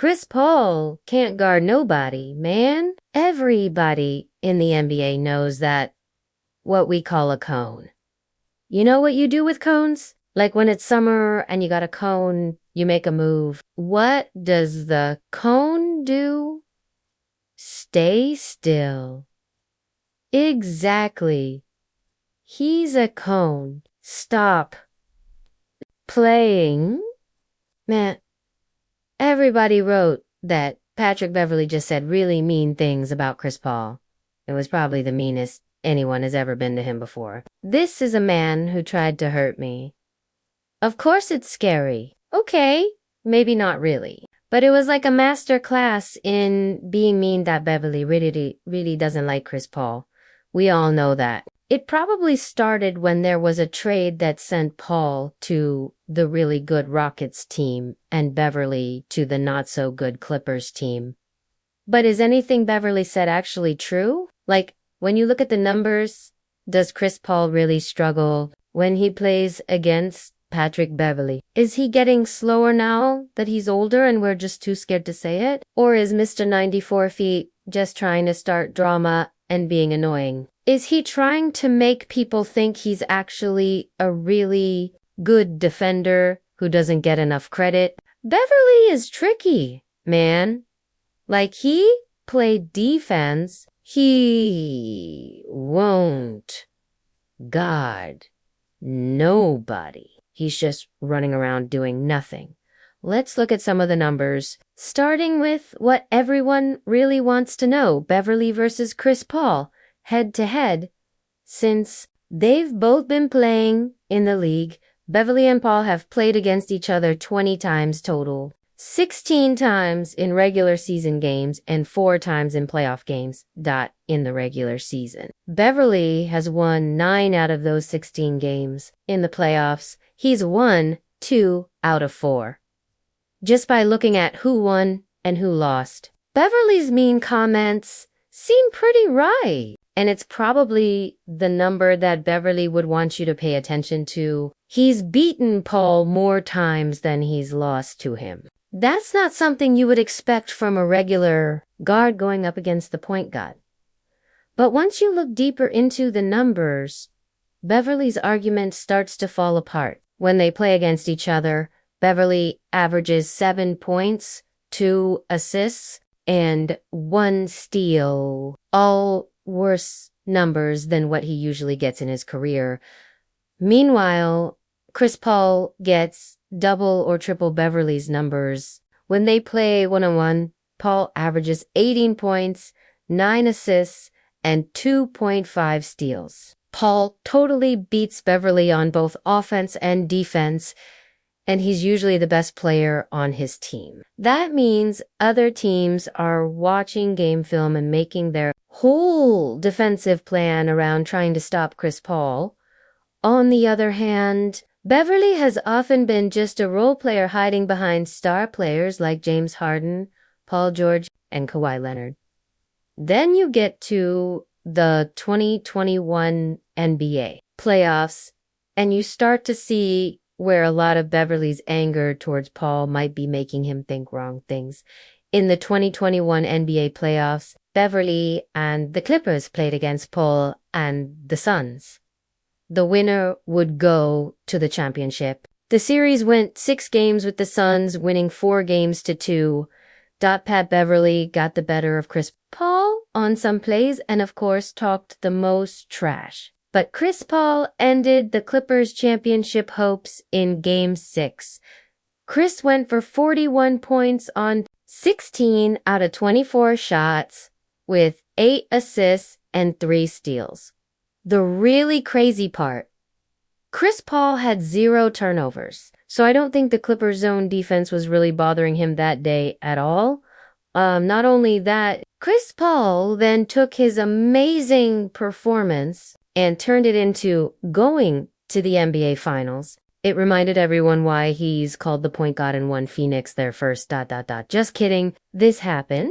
Chris Paul can't guard nobody, man. Everybody in the NBA knows that what we call a cone. You know what you do with cones? Like when it's summer and you got a cone, you make a move. What does the cone do? Stay still. Exactly. He's a cone. Stop playing. Man, everybody wrote that Patrick Beverley just said really mean things about Chris Paul. It was probably the meanest anyone has ever been to him before. This is a man who tried to hurt me. Of course it's scary. Okay, maybe not really. But it was like a master class in being mean that Beverley really doesn't like Chris Paul. We all know that. It probably started when there was a trade that sent Paul to the really good Rockets team and Beverley to the not-so-good Clippers team. But is anything Beverley said actually true? Like, when you look at the numbers, does Chris Paul really struggle when he plays against Patrick Beverley? Is he getting slower now that he's older and we're just too scared to say it? Or is Mr. 94 feet just trying to start drama and being annoying? Is he trying to make people think he's actually a really good defender who doesn't get enough credit? Beverley is tricky, man. Like, he played defense. He won't guard nobody. He's just running around doing nothing. Let's look at some of the numbers, starting with what everyone really wants to know, Beverley versus Chris Paul, head-to-head. Since they've both been playing in the league, Beverley and Paul have played against each other 20 times total. 16 times in regular season games and 4 times in playoff games, in the regular season. Beverley has won 9 out of those 16 games. In the playoffs, he's won 2 out of 4. Just by looking at who won and who lost. Beverley's mean comments seem pretty right. And it's probably the number that Beverley would want you to pay attention to. He's beaten Paul more times than he's lost to him. That's not something you would expect from a regular guard going up against the point guard. But once you look deeper into the numbers, Beverley's argument starts to fall apart. When they play against each other, Beverley averages 7 points, 2 assists, and 1 steal. All worse numbers than what he usually gets in his career. Meanwhile, Chris Paul gets double or triple Beverley's numbers. When they play one-on-one, Paul averages 18 points, 9 assists, and 2.5 steals. Paul totally beats Beverley on both offense and defense, and he's usually the best player on his team. That means other teams are watching game film and making their whole defensive plan around trying to stop Chris Paul. On the other hand, Beverley has often been just a role player hiding behind star players like James Harden, Paul George, and Kawhi Leonard. Then you get to the 2021 NBA playoffs, and you start to see where a lot of Beverley's anger towards Paul might be making him think wrong things. In the 2021 NBA playoffs, Beverley and the Clippers played against Paul and the Suns. The winner would go to the championship. The series went 6 games with the Suns, winning 4 games to 2. Pat Beverley got the better of Chris Paul on some plays and, of course, talked the most trash. But Chris Paul ended the Clippers' championship hopes in Game 6. Chris went for 41 points on 16 out of 24 shots with 8 assists and 3 steals. The really crazy part, Chris Paul had 0 turnovers, so I don't think the Clippers' zone defense was really bothering him that day at all. Not only that, Chris Paul then took his amazing performance and turned it into going to the NBA Finals. It reminded everyone why he's called the point guard and won Phoenix their first ... Just kidding. This happened.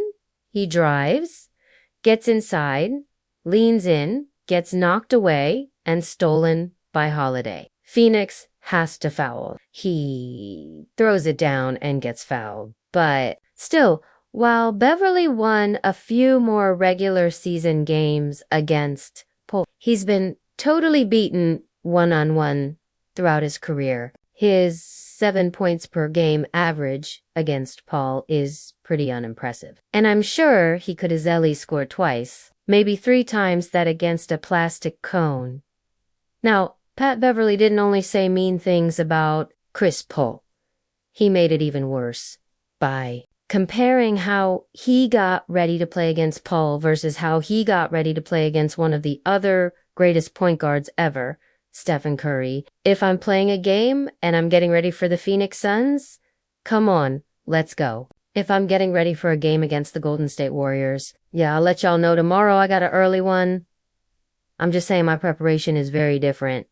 He drives, gets inside, leans in, gets knocked away, and stolen by Holiday. Phoenix has to foul. He throws it down and gets fouled. But Still, while Beverley won a few more regular season games against Paul, he's been totally beaten one-on-one throughout his career. His 7 points per game average against Paul is pretty unimpressive. And I'm sure he could easily score twice, maybe 3 times that against a plastic cone. Now, Pat Beverley didn't only say mean things about Chris Paul. He made it even worse by comparing how he got ready to play against Paul versus how he got ready to play against one of the other greatest point guards ever, Stephen Curry. If I'm playing a game and I'm getting ready for the Phoenix Suns, come on, let's go. If I'm getting ready for a game against the Golden State Warriors, yeah, I'll let y'all know tomorrow I got an early one. I'm just saying my preparation is very different.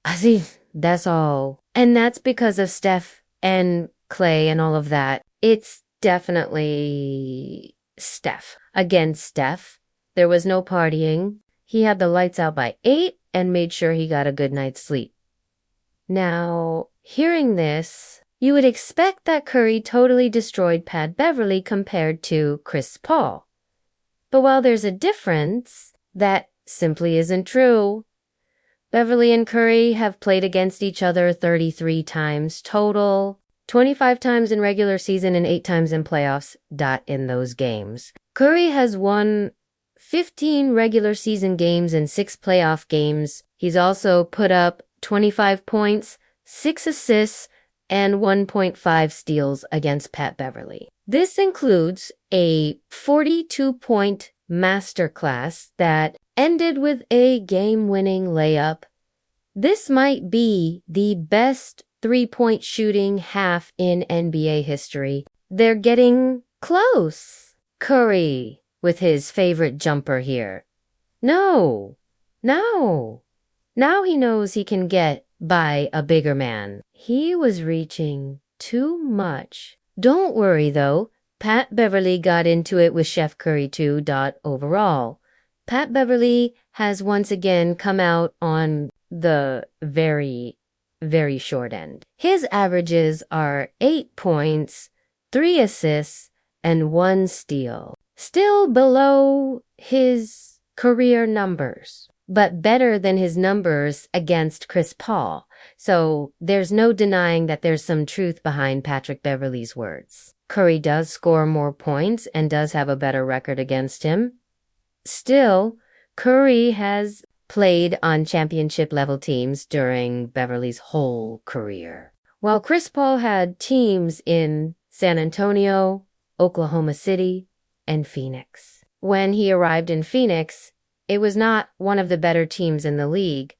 I see, that's all. And that's because of Steph and Clay and all of that. It's definitely Steph. Again, Steph. There was no partying. He had the lights out by 8 and made sure he got a good night's sleep. Now, hearing this, you would expect that Curry totally destroyed Pat Beverley compared to Chris Paul. But while there's a difference, that simply isn't true. Beverley and Curry have played against each other 33 times total, 25 times in regular season and 8 times in playoffs. In those games. Curry has won 15 regular season games and 6 playoff games. He's also put up 25 points, 6 assists, and 1.5 steals against Pat Beverley. This includes a 42-point masterclass that ended with a game-winning layup. This might be the best 3-point shooting half in NBA history. They're getting close. Curry with his favorite jumper here. No. Now he knows he can get by a bigger man. He was reaching too much. Don't worry though. Pat Beverley got into it with Chef Curry too. Overall, Pat Beverley has once again come out on the very, very short end. His averages are 8 points, 3 assists, and 1 steal. Still below his career numbers, but better than his numbers against Chris Paul. So there's no denying that there's some truth behind Patrick Beverley's words. Curry does score more points and does have a better record against him. Still, Curry has played on championship-level teams during Beverley's whole career. While Chris Paul had teams in San Antonio, Oklahoma City, and Phoenix. When he arrived in Phoenix, it was not one of the better teams in the league,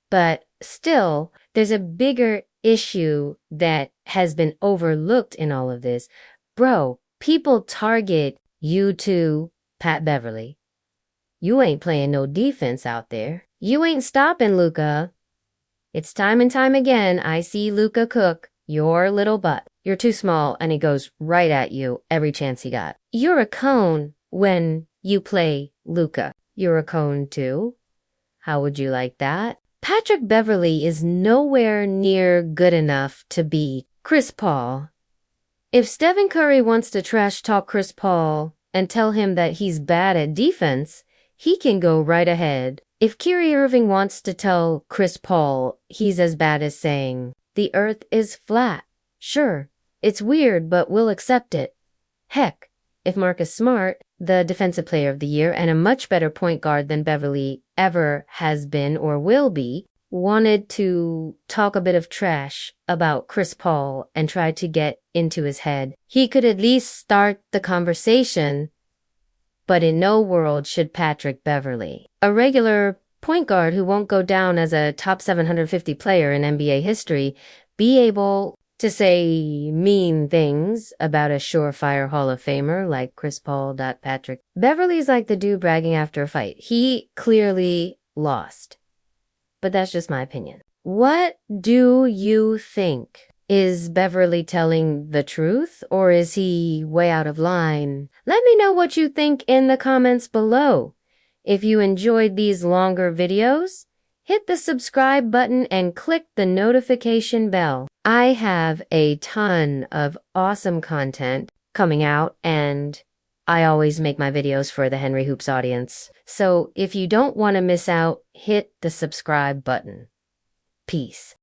but still, there's a bigger issue that has been overlooked in all of this. Bro, people target you too, Pat Beverley. You ain't playing no defense out there. You ain't stopping Luka. It's time and time again I see Luka cook your little butt. You're too small and he goes right at you every chance he got. You're a cone when you play Luka. You're a cone too. How would you like that? Patrick Beverley is nowhere near good enough to beat Chris Paul. If Stephen Curry wants to trash talk Chris Paul and tell him that he's bad at defense, he can go right ahead. If Kyrie Irving wants to tell Chris Paul he's as bad as saying, the earth is flat, sure, it's weird, but we'll accept it. Heck, if Marcus Smart, the Defensive Player of the Year and a much better point guard than Beverley ever has been or will be, wanted to talk a bit of trash about Chris Paul and try to get into his head, he could at least start the conversation. But in no world should Patrick Beverley, a regular point guard who won't go down as a top 750 player in NBA history, be able to say mean things about a surefire Hall of Famer like Chris Paul. Patrick Beverley's like the dude bragging after a fight. He clearly lost. But that's just my opinion. What do you think? Is Beverley telling the truth, or is he way out of line? Let me know what you think in the comments below. If you enjoyed these longer videos, hit the subscribe button and click the notification bell. I have a ton of awesome content coming out, and I always make my videos for the Henry Hoops audience. So if you don't want to miss out, hit the subscribe button. Peace.